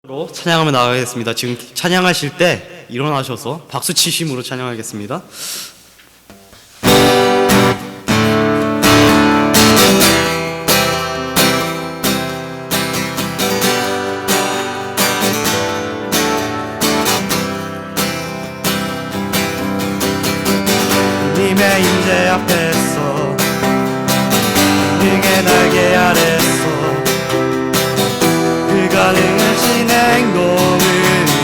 로 찬양하며 나가겠습니다. 지금 찬양하실 때 일어나셔서 박수 치심으로 찬양하겠습니다. 주님의 임재 앞에서 능의 날개 아래서 그가 능하신 행동을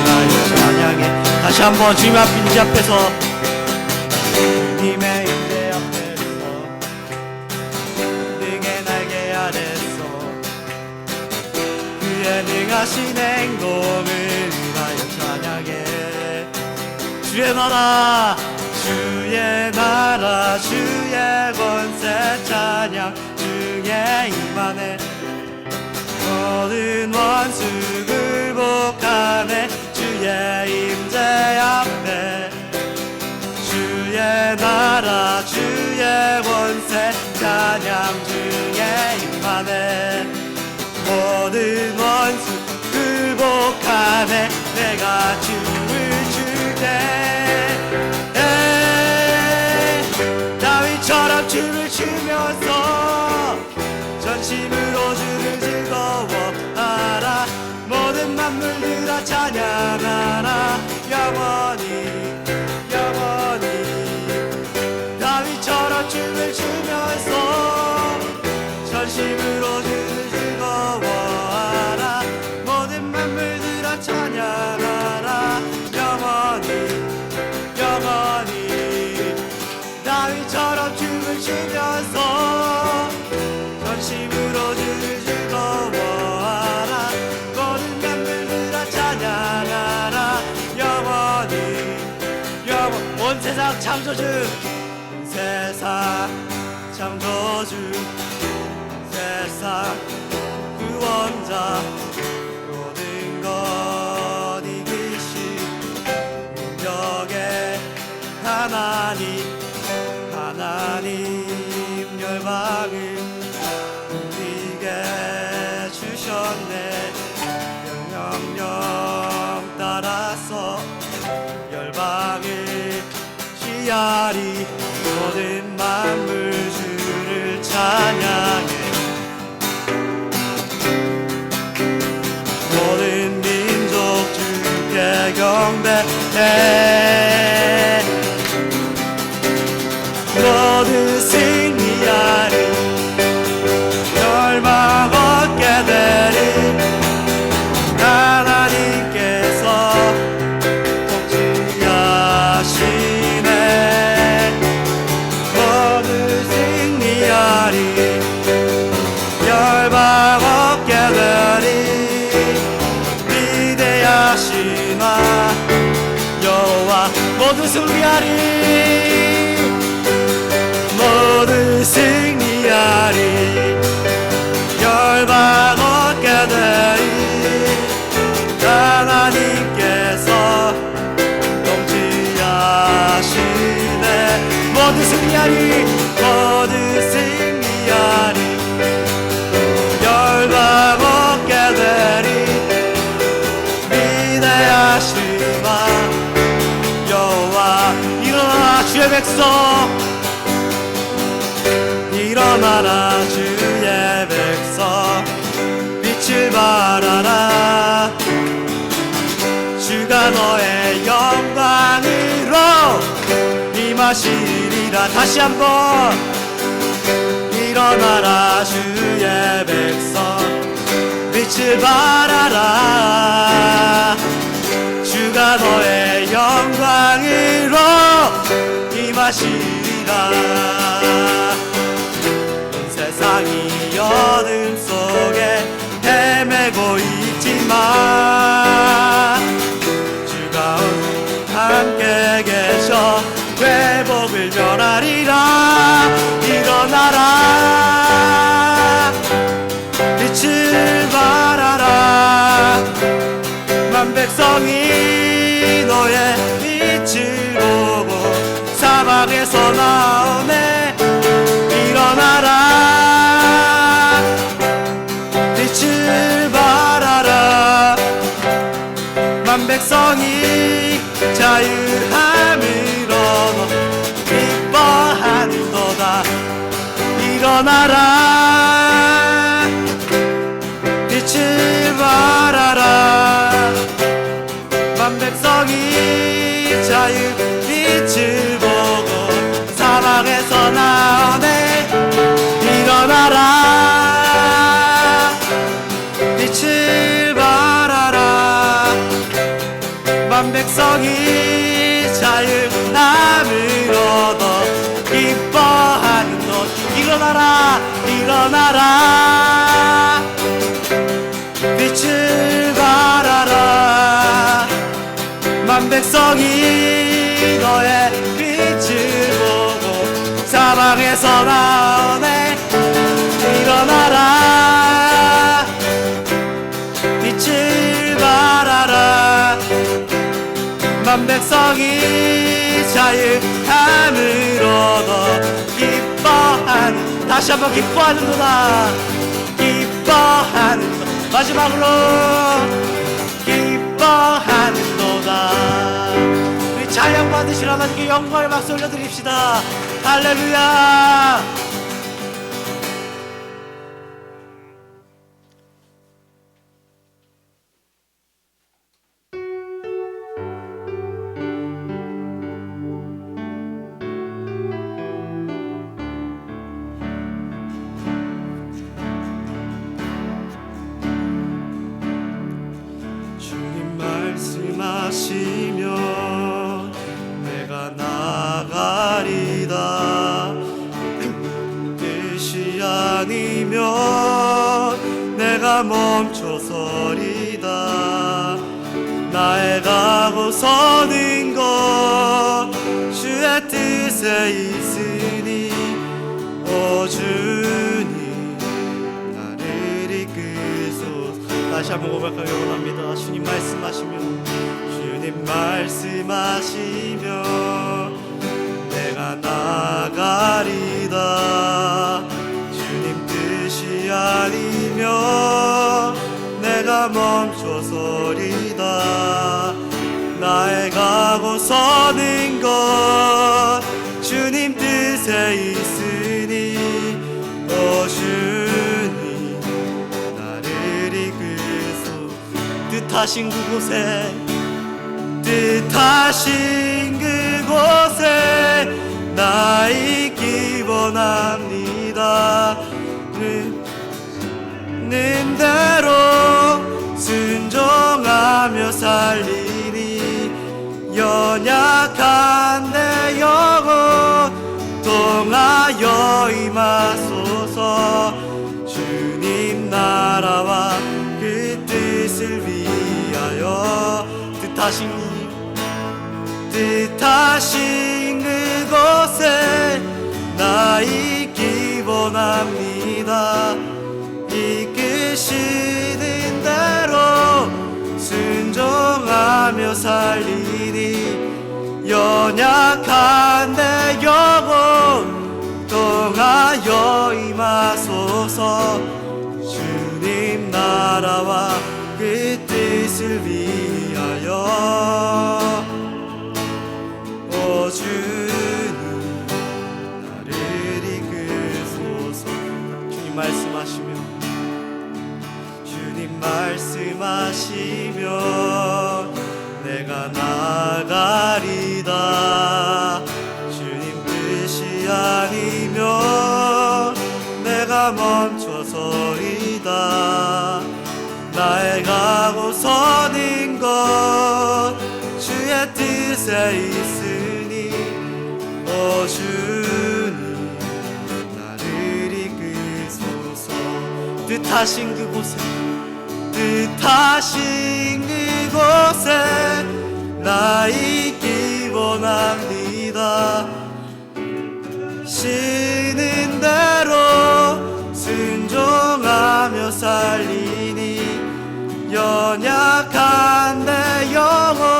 하여 찬양해. 다시 한번 주님 임재 앞에서 주님의 임재 앞에서 능의 날개 아래서 그의 능하신 행동을 하여 찬양해. 주의 나라 주의 나라 주의 권세 찬양 주의 임하네. 모든 원수 굴복하네. 주의 임재 앞에 주의 나라 주의 권세 찬양 주의 임하네. 모든 원수 굴복하네. 내가 춤을 출때 다윗처럼 춤을 추면서 전심으로 주를 즐거워하라. 모든 만물들아 찬양하라. 영원히 영원히 다윗처럼 춤을 추면서 전심으로 주를 즐거워하라. 모든 만물들아 찬양하라. 영원히 영원히 다윗처럼 춤을 추면서 전심으로 주를 즐거워하라. 모든 만물들아 찬양하라. 영원히 영원. 온 세상 창조주 온 세상 창조주 온 세상 구원자 모든 것 이기신 능력의 하나님 열방을 우리에게 주셨네. 명령 따라서 열방을 취하리. 모든 만물 주를 찬양해. 모든 민족 주께 경배해. 모두 승리하리. 열방 얻게 되리. 하나님께서 통치하시네. 모두 승리하리. 열방 얻게 되리. 위대하신 여호와 모두 승리하리. 모두 승리하리. 열방 얻게 되리. 하나님께서 통치하시네. 모두 승리하리. 모두 승리하리. 열방 얻게 되리. 위대하신 여호와. 일어나 주의 백성 일어나라. 주의 백성 빛을 발하라. 주가 너의 영광으로 임하시리라. 다시 한번 일어나라. 주의 백성 빛을 발하라. 주가 너의 영광으로 임하시리라. 세상이 어둠 속에 헤매고 있지만 주가 함께 계셔 회복을 면하리라. 일어나라. 빛을 발하라. 만 백성이 너의 빛을 보고 사방에서 나오네. 일어나라. 빛을 발하라. 자유함을 얻어 기뻐하는도다. 일어나라 빛을 발하라. 만백성이 자유 빛을 보고 사막에서 나오네. 일어나라 빛을 발하라. 만백성이 자유함을 얻어 기뻐하는 것. 일어나라 일어나라 빛을 발하라. 만백성이 너의 빛을 보고 사방에서 나오네. 일어나라 빛을 발하라. 만백성이 자유함을 얻어 기뻐하는. 다시 한번 기뻐하는구나. 기뻐하는 것. 마지막으로 기뻐하는도다. 우리 찬양 받으시러 하나님께 영광의 박수 올려드립시다. 할렐루야. 말씀하시면 내가 나가리다. 뜻이 아니면 내가 멈춰서리다. 나의 가고 서는 것 주의 뜻에 있으니 오 주님 나를 이끄소서. 다시 한번 고백하기 원합니다. 주님 말씀하시면 주님 말씀하시면 내가 나가리다. 주님 뜻이 아니면 내가 멈춰서리다. 나의 가고 서는 것 주님 뜻에 있으니 오 주님 나를 이끄소. 뜻하신 그곳에 뜻하신 그곳에 나 있기 원합니다. 는 대로 순종하며 살리니 연약한 내 영혼 통하여 임하소서. 주님 나라와 그 뜻을 위하여 뜻하신 그곳에 나 있기 원합니다. 이끄시는 대로 순종하며 살리니 연약한 내 영혼 통하여 임하소서. 주님 나라와 그 뜻을 위하여 오 주님 나를 이끄소서. 주님 말씀하시면 주님 말씀하시면 내가 나가리다. 주님 뜻이 아니면 내가 멈춰서리다. 나의 가고 서는 것 주의 뜻에 있으니 오 주님 나를 이끄소서. 뜻하신 그곳에 나 있기 원합니다. 쉬는 대로 순종하며 살리니 연약한 내 영혼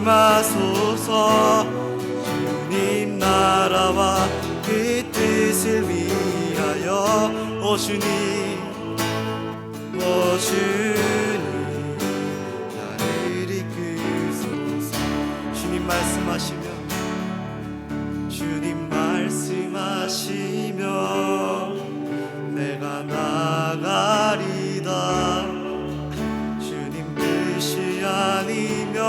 임하소서. 주님 나라와 그 뜻을 위하여 오 주님 나를 이끌 주님 말씀하시면 주님 말씀하시면 내가 나가리다. 주님 뜻이 아니면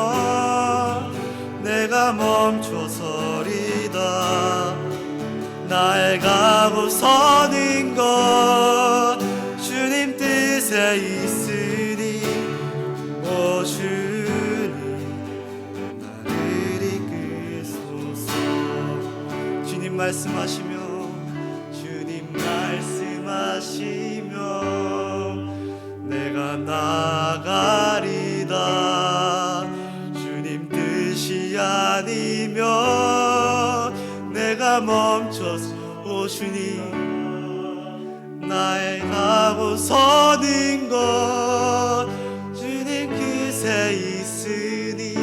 내가 멈춰서리다. 나의 가고 서는 것 주님 뜻에 있으니 오 주님 나를 이끄소서. 주님 말씀하시며 주님 말씀하시며 내가 나가리다. 주님 뜻이 아니면 내가 멈춰서 오 주님 나의 가고 서는 것 주님 뜻에 있으니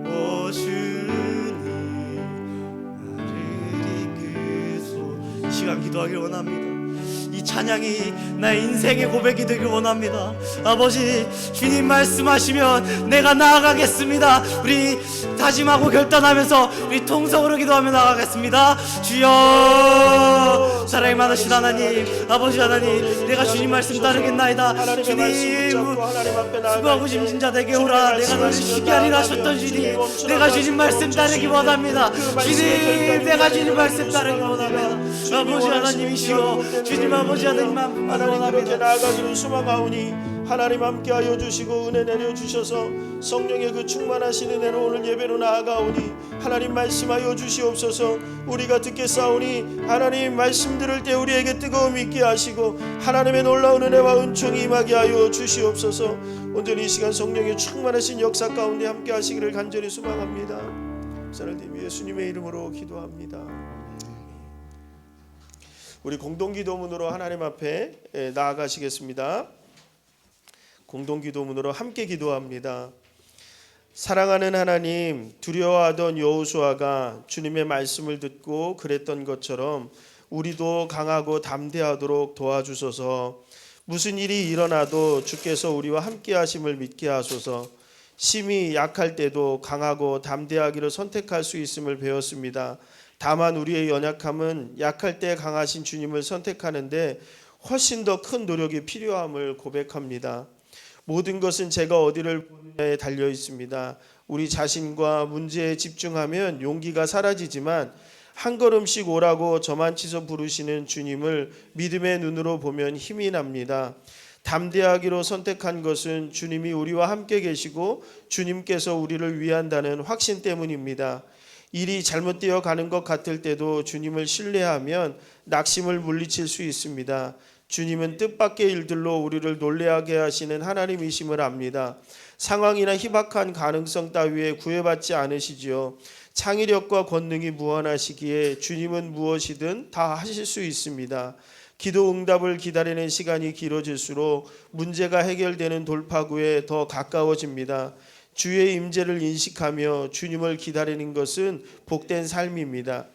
오 주님 나를 이끄소. 이 시간 기도하기를 원합니다. 이 찬양이 나의 인생의 고백이 되길 원합니다. 아버지 주님 말씀하시면 내가 나아가겠습니다. 우리 다짐하고 결단하면서 우리 통성으로 기도하며 나아가겠습니다. 주여 사랑이 많으신 하나님 아버지 하나님 내가 주님 말씀 따르겠나이다. 주님 수고하고 짐진 자 내게 오라. 내가 너를 쉬게 하리라 하셨던 주님 내가 주님 말씀 따르기 원합니다. 주님 내가 주님 말씀 따르기 원합니다. 아버지 하나님이시여 주님 아버지 하나님만 하나님께 나아가기를 소망하오니 하나님 함께하여 주시고 은혜 내려주셔서 성령의 그 충만하신 은혜로 오늘 예배로 나아가오니 하나님 말씀하여 주시옵소서. 우리가 듣겠사오니 하나님 말씀 들을 때 우리에게 뜨거움이 있게 하시고 하나님의 놀라운 은혜와 은총이 임하게 하여 주시옵소서. 온전히 이 시간 성령의 충만하신 역사 가운데 함께 하시기를 간절히 소망합니다. 하나님 예수님의 이름으로 기도합니다. 우리 공동기도문으로 하나님 앞에 나아가시겠습니다. 공동기도문으로 함께 기도합니다. 사랑하는 하나님, 두려워하던 여호수아가 주님의 말씀을 듣고 그랬던 것처럼 우리도 강하고 담대하도록 도와주소서. 무슨 일이 일어나도 주께서 우리와 함께 하심을 믿게 하소서. 심히 약할 때도 강하고 담대하기를 선택할 수 있음을 배웠습니다. 다만 우리의 연약함은 약할 때 강하신 주님을 선택하는데 훨씬 더 큰 노력이 필요함을 고백합니다. 모든 것은 제가 어디를 보느냐에 달려 있습니다. 우리 자신과 문제에 집중하면 용기가 사라지지만 한 걸음씩 오라고 저만치서 부르시는 주님을 믿음의 눈으로 보면 힘이 납니다. 담대하기로 선택한 것은 주님이 우리와 함께 계시고 주님께서 우리를 위한다는 확신 때문입니다. 일이 잘못되어 가는 것 같을 때도 주님을 신뢰하면 낙심을 물리칠 수 있습니다. 주님은 뜻밖의 일들로 우리를 놀라게 하시는 하나님이심을 압니다. 상황이나 희박한 가능성 따위에 구애받지 않으시지요. 창의력과 권능이 무한하시기에 주님은 무엇이든 다 하실 수 있습니다. 기도 응답을 기다리는 시간이 길어질수록 문제가 해결되는 돌파구에 더 가까워집니다. 주의 임재를 인식하며 주님을 기다리는 것은 복된 삶입니다.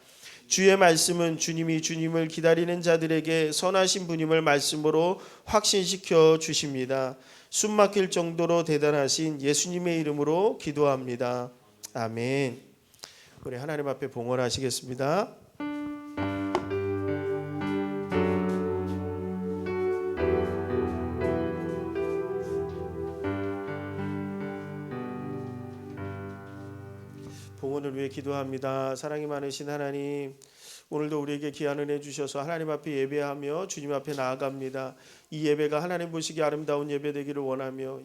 주의 말씀은 주님이 주님을 기다리는 자들에게 선하신 분임을 말씀으로 확신시켜 주십니다. 숨막힐 정도로 대단하신 예수님의 이름으로 기도합니다. 아멘. 우리 하나님 앞에 봉헌하시겠습니다. 봉헌을 위해 기도합니다. 사랑이 많으신 하나님, 오늘도 우리에게 귀한 은혜 주셔서 하나님 앞에 예배하며 주님 앞에 나아갑니다. 이 예배가 하나님 보시기 아름다운 예배 되기를 원하며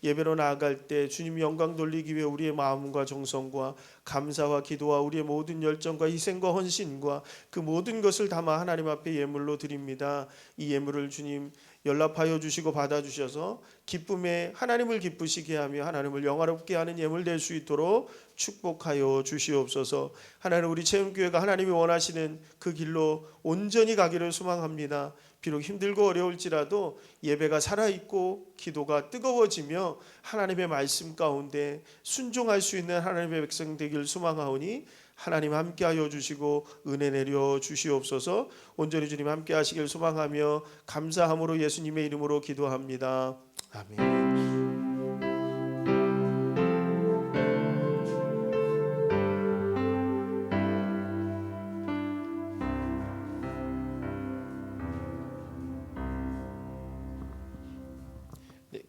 예배로 나아갈 때 주님 영광 돌리기 위해 우리의 마음과 정성과 감사와 기도와 우리의 모든 열정과 희생과 헌신과 그 모든 것을 담아 하나님 앞에 예물로 드립니다. 이 예물을 주님 연락하여 주시고 받아주셔서 기쁨에 하나님을 기쁘시게 하며 하나님을 영화롭게 하는 예물 될 수 있도록 축복하여 주시옵소서. 하나님, 우리 체험교회가 하나님이 원하시는 그 길로 온전히 가기를 소망합니다. 비록 힘들고 어려울지라도 예배가 살아있고 기도가 뜨거워지며 하나님의 말씀 가운데 순종할 수 있는 하나님의 백성 되길 소망하오니 하나님 함께하여 주시고 은혜 내려 주시옵소서. 온전히 주님 함께 하시길 소망하며 감사함으로 예수님의 이름으로 기도합니다. 아멘.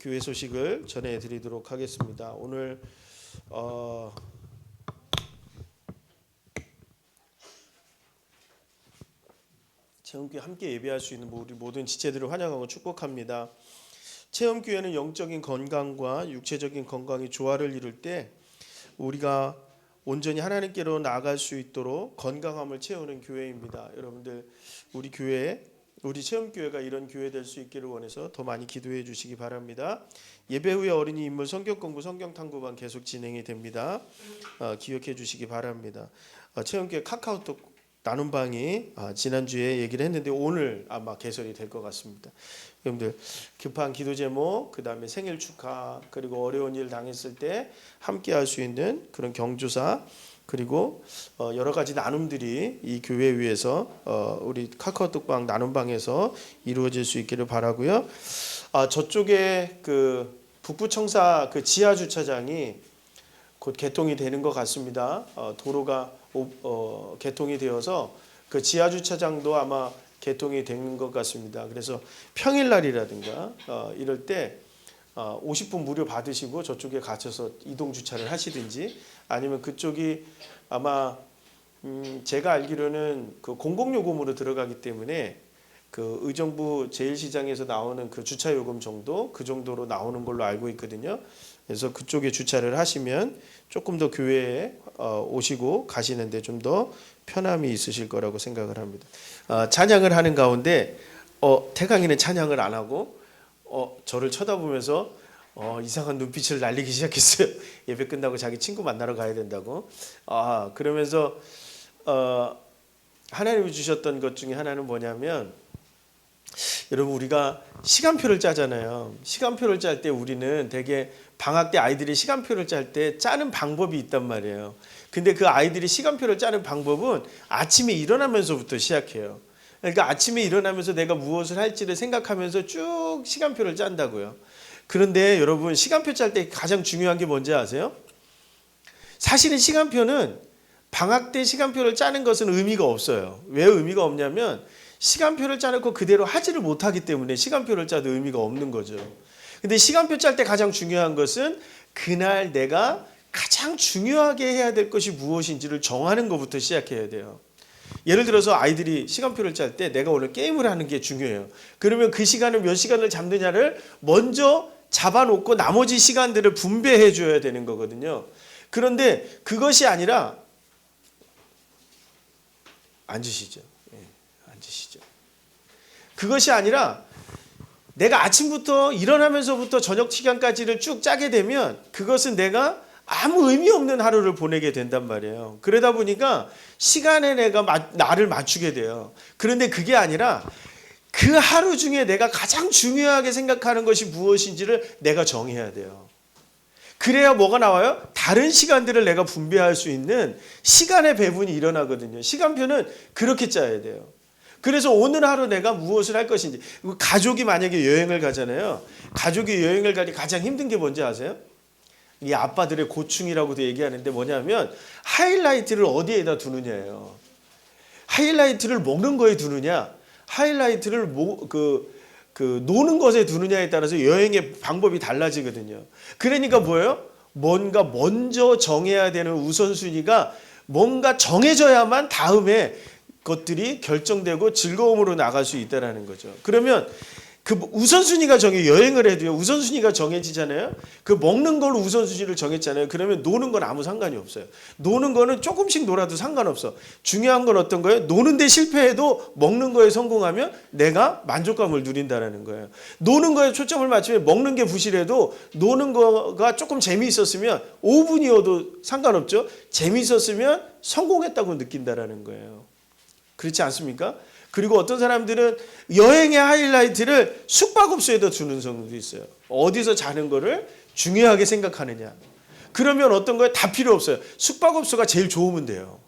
교회 소식을 전해드리도록 하겠습니다. 오늘 체험교회 함께 예배할 수 있는 우리 모든 지체들을 환영하고 축복합니다. 체험교회는 영적인 건강과 육체적인 건강이 조화를 이룰 때 우리가 온전히 하나님께로 나아갈 수 있도록 건강함을 채우는 교회입니다. 여러분들 우리 교회, 우리 체험교회가 이런 교회 될 수 있기를 원해서 더 많이 기도해 주시기 바랍니다. 예배 후에 어린이 인물 성경 공부, 성경 탐구반 계속 진행이 됩니다. 기억해 주시기 바랍니다. 체험교회 카카오톡 나눔방이 지난주에 얘기를 했는데 오늘 아마 개설이 될 것 같습니다. 여러분들 급한 기도 제목, 그 다음에 생일 축하, 그리고 어려운 일 당했을 때 함께 할 수 있는 그런 경조사, 그리고 여러 가지 나눔들이 이 교회 위에서 우리 카카오톡방 나눔방에서 이루어질 수 있기를 바라고요. 저쪽에 그 북부청사 그 지하 주차장이 곧 개통이 되는 것 같습니다. 도로가 개통이 되어서 그 지하 주차장도 아마 개통이 되는 것 같습니다. 그래서 평일날이라든가 이럴 때 50분 무료 받으시고 저쪽에 갇혀서 이동 주차를 하시든지, 아니면 그쪽이 아마 제가 알기로는 그 공공요금으로 들어가기 때문에 그 의정부 제1시장에서 나오는 그 주차 요금 정도, 그 정도로 나오는 걸로 알고 있거든요. 그래서 그쪽에 주차를 하시면 조금 더 교회에 오시고 가시는데 좀 더 편함이 있으실 거라고 생각을 합니다. 찬양을 하는 가운데 태강이는 찬양을 안 하고 저를 쳐다보면서 이상한 눈빛을 날리기 시작했어요. 예배 끝나고 자기 친구 만나러 가야 된다고. 그러면서 하나님이 주셨던 것 중에 하나는 뭐냐면, 여러분 우리가 시간표를 짜잖아요. 시간표를 짤 때 우리는 되게 방학 때 아이들이 시간표를 짤 때 짜는 방법이 있단 말이에요. 근데 그 아이들이 시간표를 짜는 방법은 아침에 일어나면서부터 시작해요. 그러니까 아침에 일어나면서 내가 무엇을 할지를 생각하면서 쭉 시간표를 짠다고요. 그런데 여러분 시간표 짤 때 가장 중요한 게 뭔지 아세요? 사실은 시간표는 방학 때 시간표를 짜는 것은 의미가 없어요. 왜 의미가 없냐면 시간표를 짜놓고 그대로 하지를 못하기 때문에 시간표를 짜도 의미가 없는 거죠. 근데 시간표 짤 때 가장 중요한 것은 그날 내가 가장 중요하게 해야 될 것이 무엇인지를 정하는 것부터 시작해야 돼요. 예를 들어서 아이들이 시간표를 짤 때 내가 오늘 게임을 하는 게 중요해요. 그러면 그 시간을 몇 시간을 잡느냐를 먼저 잡아놓고 나머지 시간들을 분배해 줘야 되는 거거든요. 그런데 그것이 아니라 앉으시죠. 앉으시죠. 그것이 아니라 내가 아침부터 일어나면서부터 저녁 시간까지를 쭉 짜게 되면 그것은 내가 아무 의미 없는 하루를 보내게 된단 말이에요. 그러다 보니까 시간에 내가 나를 맞추게 돼요. 그런데 그게 아니라 그 하루 중에 내가 가장 중요하게 생각하는 것이 무엇인지를 내가 정해야 돼요. 그래야 뭐가 나와요? 다른 시간들을 내가 분배할 수 있는 시간의 배분이 일어나거든요. 시간표는 그렇게 짜야 돼요. 그래서 오늘 하루 내가 무엇을 할 것인지. 가족이 만약에 여행을 가잖아요. 가족이 여행을 가니 가장 힘든 게 뭔지 아세요? 이 아빠들의 고충이라고도 얘기하는데 뭐냐면 하이라이트를 어디에다 두느냐예요. 하이라이트를 먹는 거에 두느냐, 하이라이트를 노는 것에 두느냐에 따라서 여행의 방법이 달라지거든요. 그러니까 뭐예요? 뭔가 먼저 정해야 되는 우선순위가 뭔가 정해져야만 다음에 것들이 결정되고 즐거움으로 나갈 수 있다는 거죠. 그러면 그 우선순위가 여행을 해도요, 우선순위가 정해지잖아요. 그 먹는 걸로 우선순위를 정했잖아요. 그러면 노는 건 아무 상관이 없어요. 노는 거는 조금씩 놀아도 상관없어. 중요한 건 어떤 거예요? 노는데 실패해도 먹는 거에 성공하면 내가 만족감을 누린다는 거예요. 노는 거에 초점을 맞추면 먹는 게 부실해도 노는 거가 조금 재미있었으면 5분이어도 상관없죠. 재미있었으면 성공했다고 느낀다는 거예요. 그렇지 않습니까? 그리고 어떤 사람들은 여행의 하이라이트를 숙박업소에다 주는 사람도 있어요. 어디서 자는 거를 중요하게 생각하느냐. 그러면 어떤 거에 다 필요 없어요. 숙박업소가 제일 좋으면 돼요.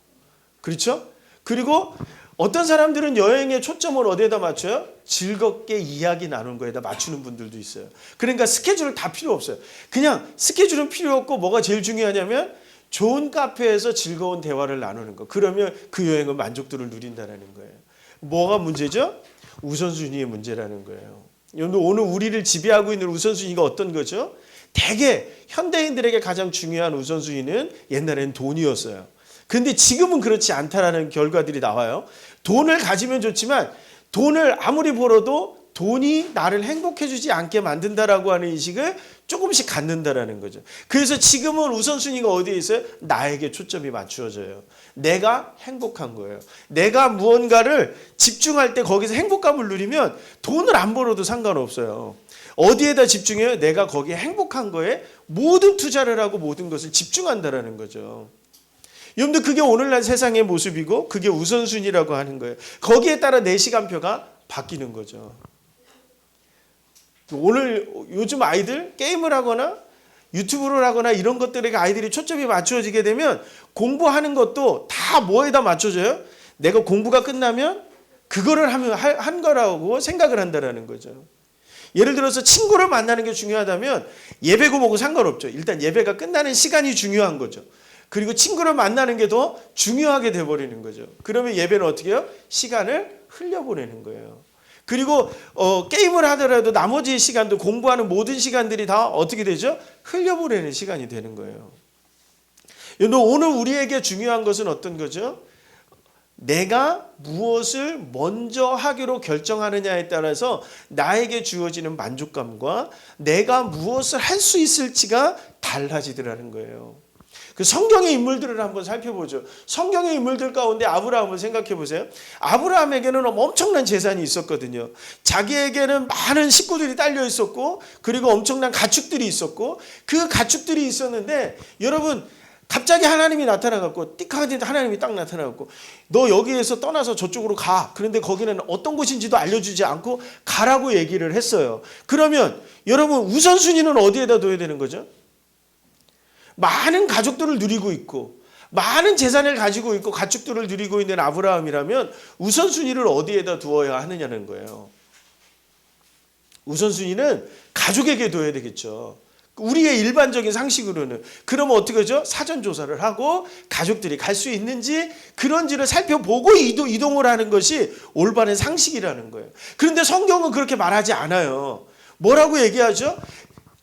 그렇죠? 그리고 어떤 사람들은 여행의 초점을 어디에다 맞춰요? 즐겁게 이야기 나누는 거에다 맞추는 분들도 있어요. 그러니까 스케줄을 다 필요 없어요. 그냥 스케줄은 필요 없고 뭐가 제일 중요하냐면 좋은 카페에서 즐거운 대화를 나누는 거. 그러면 그 여행은 만족도를 누린다는 거예요. 뭐가 문제죠? 우선순위의 문제라는 거예요. 여러분 오늘 우리를 지배하고 있는 우선순위가 어떤 거죠? 대개 현대인들에게 가장 중요한 우선순위는 옛날에는 돈이었어요. 그런데 지금은 그렇지 않다라는 결과들이 나와요. 돈을 가지면 좋지만 돈을 아무리 벌어도 돈이 나를 행복해주지 않게 만든다라고 하는 인식을 조금씩 갖는다라는 거죠. 그래서 지금은 우선순위가 어디에 있어요? 나에게 초점이 맞추어져요. 내가 행복한 거예요. 내가 무언가를 집중할 때 거기서 행복감을 누리면 돈을 안 벌어도 상관없어요. 어디에다 집중해요? 내가 거기에 행복한 거에 모든 투자를 하고 모든 것을 집중한다라는 거죠. 여러분들 그게 오늘날 세상의 모습이고 그게 우선순위라고 하는 거예요. 거기에 따라 내 시간표가 바뀌는 거죠. 오늘 요즘 아이들 게임을 하거나 유튜브를 하거나 이런 것들에게 아이들이 초점이 맞춰지게 되면 공부하는 것도 다 뭐에다 맞춰져요? 내가 공부가 끝나면 그거를 한 거라고 생각을 한다라는 거죠. 예를 들어서 친구를 만나는 게 중요하다면 예배고 뭐고 상관없죠. 일단 예배가 끝나는 시간이 중요한 거죠. 그리고 친구를 만나는 게 더 중요하게 돼버리는 거죠. 그러면 예배는 어떻게 해요? 시간을 흘려보내는 거예요. 그리고 게임을 하더라도 나머지 시간도 공부하는 모든 시간들이 다 어떻게 되죠? 흘려보내는 시간이 되는 거예요. 오늘 우리에게 중요한 것은 어떤 거죠? 내가 무엇을 먼저 하기로 결정하느냐에 따라서 나에게 주어지는 만족감과 내가 무엇을 할 수 있을지가 달라지더라는 거예요. 그 성경의 인물들을 한번 살펴보죠. 성경의 인물들 가운데 아브라함을 생각해 보세요. 아브라함에게는 엄청난 재산이 있었거든요. 자기에게는 많은 식구들이 딸려 있었고 그리고 엄청난 가축들이 있었고 그 가축들이 있었는데 여러분 갑자기 하나님이 나타나갖고 띡하니 하나님이 딱 나타나갖고 너 여기에서 떠나서 저쪽으로 가. 그런데 거기는 어떤 곳인지도 알려주지 않고 가라고 얘기를 했어요. 그러면 여러분 우선순위는 어디에다 둬야 되는 거죠? 많은 가족들을 누리고 있고 많은 재산을 가지고 있고 가축들을 누리고 있는 아브라함이라면 우선순위를 어디에다 두어야 하느냐는 거예요. 우선순위는 가족에게 둬야 되겠죠. 우리의 일반적인 상식으로는. 그러면 어떻게 하죠? 사전조사를 하고 가족들이 갈 수 있는지 그런지를 살펴보고 이동을 하는 것이 올바른 상식이라는 거예요. 그런데 성경은 그렇게 말하지 않아요. 뭐라고 얘기하죠?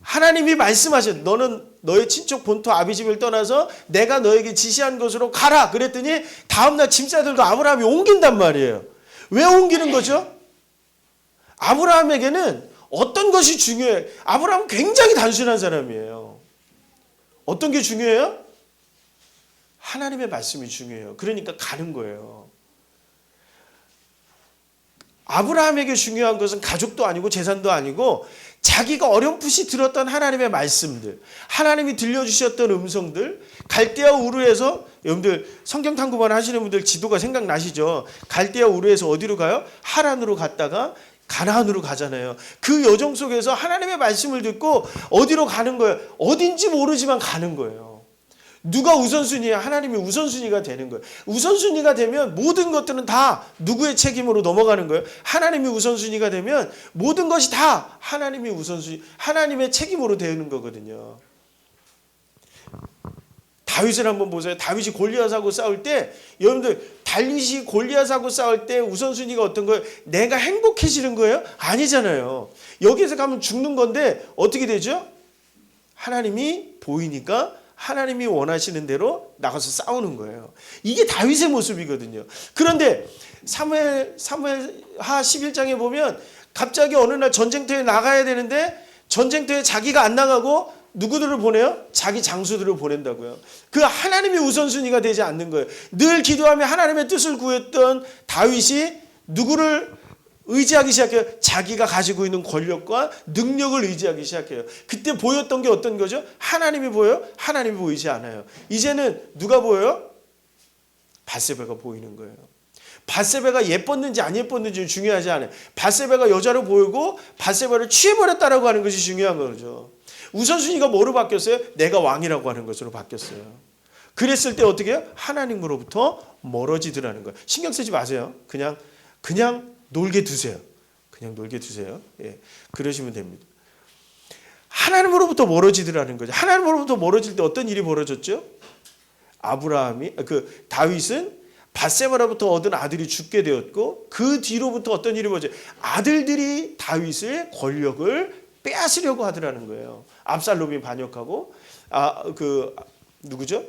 하나님이 말씀하셨 너는 너의 친척 본토 아비집을 떠나서 내가 너에게 지시한 곳으로 가라. 그랬더니 다음날 짐 싸들고 아브라함이 옮긴단 말이에요. 왜 옮기는 거죠? 아브라함에게는 어떤 것이 중요해요? 아브라함은 굉장히 단순한 사람이에요. 어떤 게 중요해요? 하나님의 말씀이 중요해요. 그러니까 가는 거예요. 아브라함에게 중요한 것은 가족도 아니고 재산도 아니고 자기가 어렴풋이 들었던 하나님의 말씀들, 하나님이 들려주셨던 음성들, 갈대아 우르에서 여러분들 성경 탐구만 하시는 분들 지도가 생각나시죠? 갈대아 우르에서 어디로 가요? 하란으로 갔다가 가나안으로 가잖아요. 그 여정 속에서 하나님의 말씀을 듣고 어디로 가는 거예요? 어딘지 모르지만 가는 거예요. 누가 우선순위야? 하나님이 우선순위가 되는 거예요. 우선순위가 되면 모든 것들은 다 누구의 책임으로 넘어가는 거예요? 하나님이 우선순위가 되면 모든 것이 다 하나님이 우선순위, 하나님의 책임으로 되는 거거든요. 다윗을 한번 보세요. 다윗이 골리앗하고 싸울 때 여러분들 다윗이 골리앗하고 싸울 때 우선순위가 어떤 거예요? 내가 행복해지는 거예요? 아니잖아요. 여기에서 가면 죽는 건데 어떻게 되죠? 하나님이 보이니까 하나님이 원하시는 대로 나가서 싸우는 거예요. 이게 다윗의 모습이거든요. 그런데 사무엘하 11장에 보면 갑자기 어느 날 전쟁터에 나가야 되는데 전쟁터에 자기가 안 나가고 누구들을 보내요? 자기 장수들을 보낸다고요. 그 하나님이 우선순위가 되지 않는 거예요. 늘 기도하며 하나님의 뜻을 구했던 다윗이 누구를 의지하기 시작해요? 자기가 가지고 있는 권력과 능력을 의지하기 시작해요. 그때 보였던 게 어떤 거죠? 하나님이 보여요? 하나님이 보이지 않아요. 이제는 누가 보여요? 밧세바가 보이는 거예요. 밧세바가 예뻤는지 안 예뻤는지 중요하지 않아요. 밧세바가 여자로 보이고 밧세바를 취해버렸다라고 하는 것이 중요한 거죠. 우선순위가 뭐로 바뀌었어요? 내가 왕이라고 하는 것으로 바뀌었어요. 그랬을 때 어떻게 해요? 하나님으로부터 멀어지더라는 거예요. 신경 쓰지 마세요. 그냥 놀게 두세요. 그냥 놀게 두세요. 예, 그러시면 됩니다. 하나님으로부터 멀어지더라는 거죠. 하나님으로부터 멀어질 때 어떤 일이 벌어졌죠? 다윗은 밧세바로부터 얻은 아들이 죽게 되었고 그 뒤로부터 어떤 일이 벌어져요? 아들들이 다윗의 권력을 빼앗으려고 하더라는 거예요. 압살롬이 반역하고 누구죠?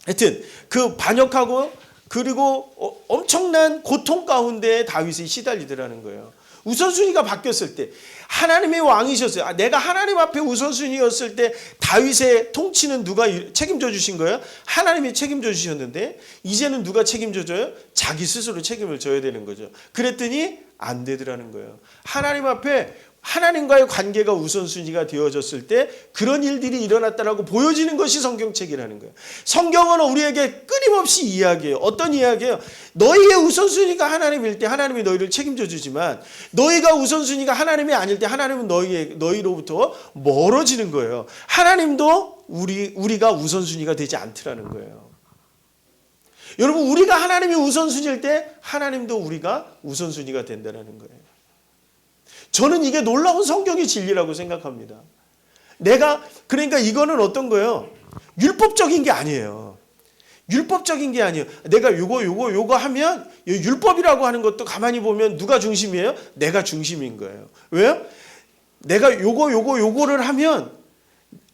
하여튼 그 반역하고 그리고 엄청난 고통 가운데 다윗이 시달리더라는 거예요. 우선순위가 바뀌었을 때 하나님의 왕이셨어요. 내가 하나님 앞에 우선순위였을 때 다윗의 통치는 누가 책임져 주신 거예요? 하나님이 책임져 주셨는데 이제는 누가 책임져 줘요? 자기 스스로 책임을 져야 되는 거죠. 그랬더니 안 되더라는 거예요. 하나님 앞에 하나님과의 관계가 우선순위가 되어졌을 때 그런 일들이 일어났다라고 보여지는 것이 성경책이라는 거예요. 성경은 우리에게 끊임없이 이야기해요. 어떤 이야기예요? 너희의 우선순위가 하나님일 때 하나님이 너희를 책임져 주지만 너희가 우선순위가 하나님이 아닐 때 하나님은 너희로부터 멀어지는 거예요. 하나님도 우리가 우선순위가 되지 않더라는 거예요. 여러분, 우리가 하나님이 우선순위일 때 하나님도 우리가 우선순위가 된다는 거예요. 저는 이게 놀라운 성경의 진리라고 생각합니다. 그러니까 이거는 어떤 거예요? 율법적인 게 아니에요. 율법적인 게 아니에요. 내가 요거 하면 율법이라고 하는 것도 가만히 보면 누가 중심이에요? 내가 중심인 거예요. 왜요? 내가 요거를 하면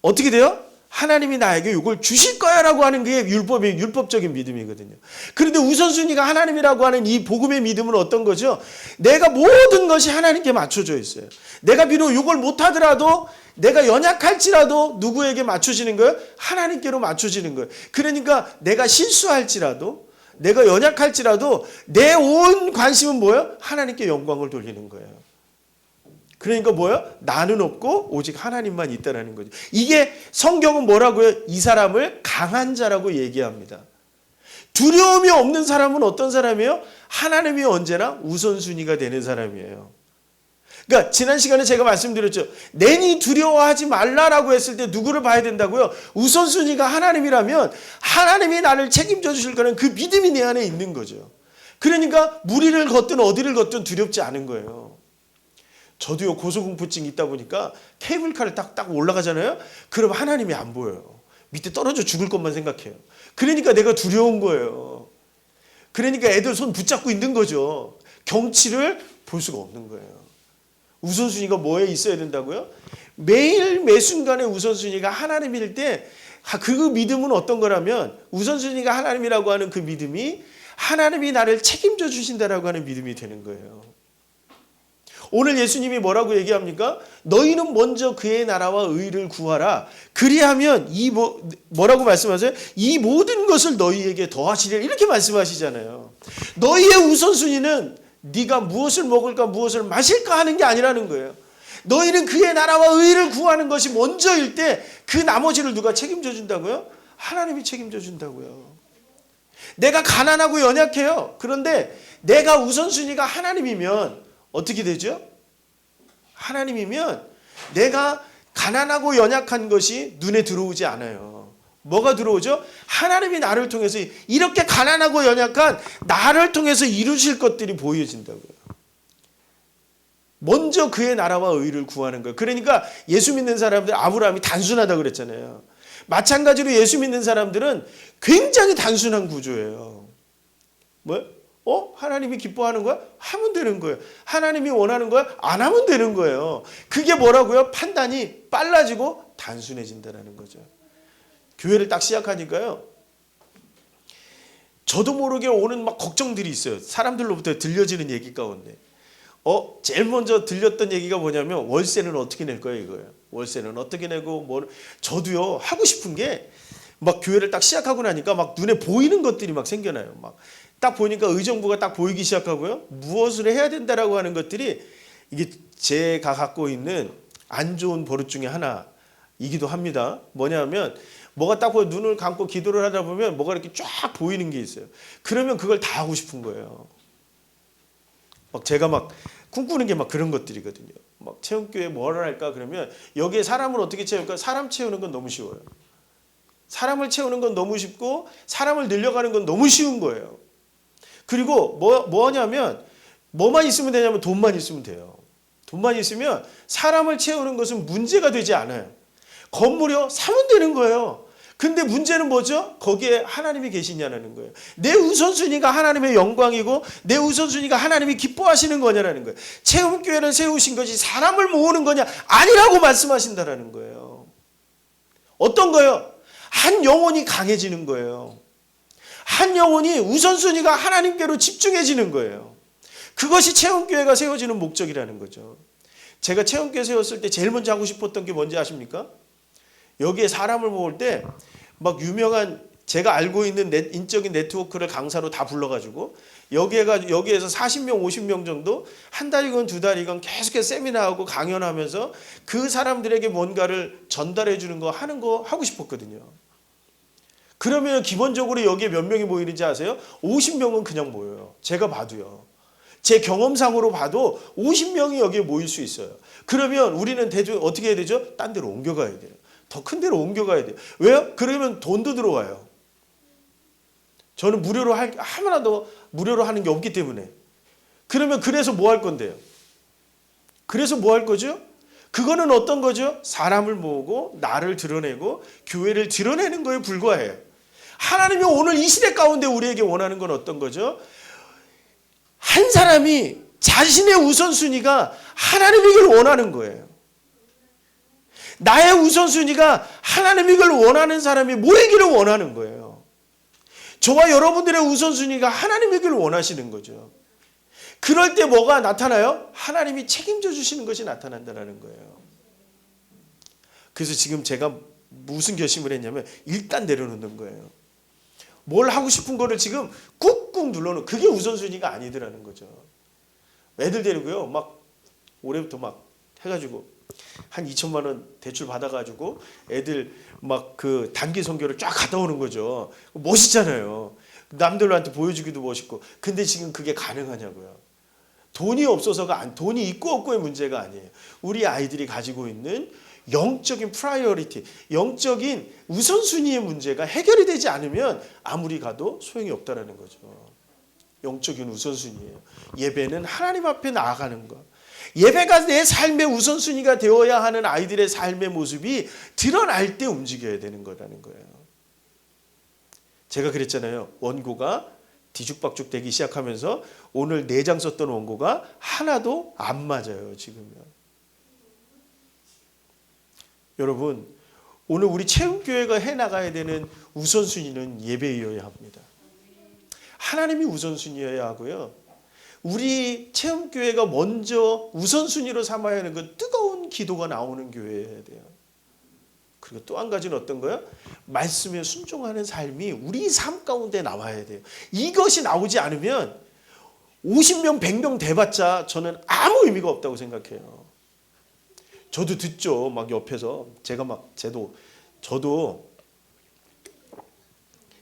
어떻게 돼요? 하나님이 나에게 이걸 주실 거야라고 하는 게 율법적인 믿음이거든요. 그런데 우선순위가 하나님이라고 하는 이 복음의 믿음은 어떤 거죠? 내가 모든 것이 하나님께 맞춰져 있어요. 내가 비록 이걸 못하더라도 내가 연약할지라도 누구에게 맞춰지는 거예요? 하나님께로 맞춰지는 거예요. 그러니까 내가 실수할지라도 내가 연약할지라도 내 온 관심은 뭐예요? 하나님께 영광을 돌리는 거예요. 그러니까 뭐야? 나는 없고 오직 하나님만 있다라는 거죠. 이게 성경은 뭐라고요? 이 사람을 강한 자라고 얘기합니다. 두려움이 없는 사람은 어떤 사람이에요? 하나님이 언제나 우선순위가 되는 사람이에요. 그러니까 지난 시간에 제가 말씀드렸죠. 내니 두려워하지 말라라고 했을 때 누구를 봐야 된다고요? 우선순위가 하나님이라면 하나님이 나를 책임져 주실 거라는 그 믿음이 내 안에 있는 거죠. 그러니까 무리를 걷든 어디를 걷든 두렵지 않은 거예요. 저도요, 고소공포증이 있다 보니까 케이블카를 딱 올라가잖아요. 그럼 하나님이 안 보여요. 밑에 떨어져 죽을 것만 생각해요. 그러니까 내가 두려운 거예요. 그러니까 애들 손 붙잡고 있는 거죠. 경치를 볼 수가 없는 거예요. 우선순위가 뭐에 있어야 된다고요? 매일 매순간에 우선순위가 하나님일 때 그 믿음은 어떤 거라면 우선순위가 하나님이라고 하는 그 믿음이 하나님이 나를 책임져 주신다라고 하는 믿음이 되는 거예요. 오늘 예수님이 뭐라고 얘기합니까? 너희는 먼저 그의 나라와 의를 구하라. 그리하면 뭐라고 말씀하세요? 이 모든 것을 너희에게 더하시리라. 이렇게 말씀하시잖아요. 너희의 우선순위는 네가 무엇을 먹을까 무엇을 마실까 하는 게 아니라는 거예요. 너희는 그의 나라와 의를 구하는 것이 먼저일 때 그 나머지를 누가 책임져 준다고요? 하나님이 책임져 준다고요. 내가 가난하고 연약해요. 그런데 내가 우선순위가 하나님이면 어떻게 되죠? 하나님이면 내가 가난하고 연약한 것이 눈에 들어오지 않아요. 뭐가 들어오죠? 하나님이 나를 통해서 이렇게 가난하고 연약한 나를 통해서 이루실 것들이 보여진다고요. 먼저 그의 나라와 의를 구하는 거예요. 그러니까 예수 믿는 사람들, 아브라함이 단순하다고 그랬잖아요. 마찬가지로 예수 믿는 사람들은 굉장히 단순한 구조예요. 뭐요? 하나님이 기뻐하는 거야? 하면 되는 거예요. 하나님이 원하는 거야? 안 하면 되는 거예요. 그게 뭐라고요? 판단이 빨라지고 단순해진다는 거죠. 교회를 딱 시작하니까요. 저도 모르게 오는 막 걱정들이 있어요. 사람들로부터 들려지는 얘기 가운데. 제일 먼저 들렸던 얘기가 뭐냐면 월세는 어떻게 낼 거예요, 이거예요. 월세는 어떻게 내고 저도요, 하고 싶은 게 막 교회를 딱 시작하고 나니까 막 눈에 보이는 것들이 막 생겨나요. 막 딱 보니까 의정부가 딱 보이기 시작하고요. 무엇을 해야 된다라고 하는 것들이 이게 제가 갖고 있는 안 좋은 버릇 중에 하나이기도 합니다. 뭐냐면 뭐가 딱 보여 눈을 감고 기도를 하다 보면 뭐가 이렇게 쫙 보이는 게 있어요. 그러면 그걸 다 하고 싶은 거예요. 막 제가 막 꿈꾸는 게 막 그런 것들이거든요. 막 체험교회 뭐를 할까 그러면 여기에 사람을 어떻게 채울까? 사람 채우는 건 너무 쉬워요. 사람을 채우는 건 너무 쉽고 사람을 늘려가는 건 너무 쉬운 거예요. 그리고 뭐냐면 뭐만 있으면 되냐면 돈만 있으면 돼요. 돈만 있으면 사람을 채우는 것은 문제가 되지 않아요. 건물이요? 사면 되는 거예요. 근데 문제는 뭐죠? 거기에 하나님이 계시냐는 거예요. 내 우선순위가 하나님의 영광이고 내 우선순위가 하나님이 기뻐하시는 거냐라는 거예요. 체험교회를 세우신 것이 사람을 모으는 거냐? 아니라고 말씀하신다라는 거예요. 어떤 거요? 한 영혼이 강해지는 거예요. 한 영혼이 우선순위가 하나님께로 집중해지는 거예요. 그것이 체험교회가 세워지는 목적이라는 거죠. 제가 체험교회 세웠을 때 제일 먼저 하고 싶었던 게 뭔지 아십니까? 여기에 사람을 모을 때 막 유명한 제가 알고 있는 인적인 네트워크를 강사로 다 불러가지고 여기에서 40명 50명 정도 한 달이건 두 달이건 계속해서 세미나하고 강연하면서 그 사람들에게 뭔가를 전달해 주는 거 하는 거 하고 싶었거든요. 그러면 기본적으로 여기에 몇 명이 모이는지 아세요? 50명은 그냥 모여요. 제가 봐도요. 제 경험상으로 봐도 50명이 여기에 모일 수 있어요. 그러면 우리는 어떻게 해야 되죠? 딴 데로 옮겨가야 돼요. 더 큰 데로 옮겨가야 돼요. 왜요? 그러면 돈도 들어와요. 저는 하나도 무료로 하는 게 없기 때문에. 그러면 그래서 뭐 할 건데요? 그래서 뭐 할 거죠? 그거는 어떤 거죠? 사람을 모으고 나를 드러내고 교회를 드러내는 거에 불과해요. 하나님이 오늘 이 시대 가운데 우리에게 원하는 건 어떤 거죠? 한 사람이 자신의 우선순위가 하나님이길 원하는 거예요. 나의 우선순위가 하나님이길 원하는 사람이 모이기를 원하는 거예요. 저와 여러분들의 우선순위가 하나님이길 원하시는 거죠. 그럴 때 뭐가 나타나요? 하나님이 책임져 주시는 것이 나타난다는 거예요. 그래서 지금 제가 무슨 결심을 했냐면 일단 내려놓는 거예요. 뭘 하고 싶은 거를 지금 꾹꾹 눌러놓은 그게 우선순위가 아니더라는 거죠. 애들 데리고요. 막 올해부터 막 해가지고 한 2천만 원 대출 받아가지고 애들 막 그 단기 선교를 쫙 갔다 오는 거죠. 멋있잖아요. 남들한테 보여주기도 멋있고. 근데 지금 그게 가능하냐고요. 돈이 없어서가 돈이 있고 없고의 문제가 아니에요. 우리 아이들이 가지고 있는 영적인 프라이어리티, 영적인 우선순위의 문제가 해결이 되지 않으면 아무리 가도 소용이 없다라는 거죠. 영적인 우선순위예요. 예배는 하나님 앞에 나아가는 것. 예배가 내 삶의 우선순위가 되어야 하는 아이들의 삶의 모습이 드러날 때 움직여야 되는 거라는 거예요. 제가 그랬잖아요. 원고가 뒤죽박죽 되기 시작하면서 오늘 4장 썼던 원고가 하나도 안 맞아요. 지금은. 여러분, 오늘 우리 체험교회가 해나가야 되는 우선순위는 예배여야 합니다. 하나님이 우선순위여야 하고요. 우리 체험교회가 먼저 우선순위로 삼아야 하는 건 뜨거운 기도가 나오는 교회여야 돼요. 그리고 또 한 가지는 어떤 거예요? 말씀에 순종하는 삶이 우리 삶 가운데 나와야 돼요. 이것이 나오지 않으면 50명, 100명 돼봤자 저는 아무 의미가 없다고 생각해요. 저도 듣죠. 막 옆에서 저도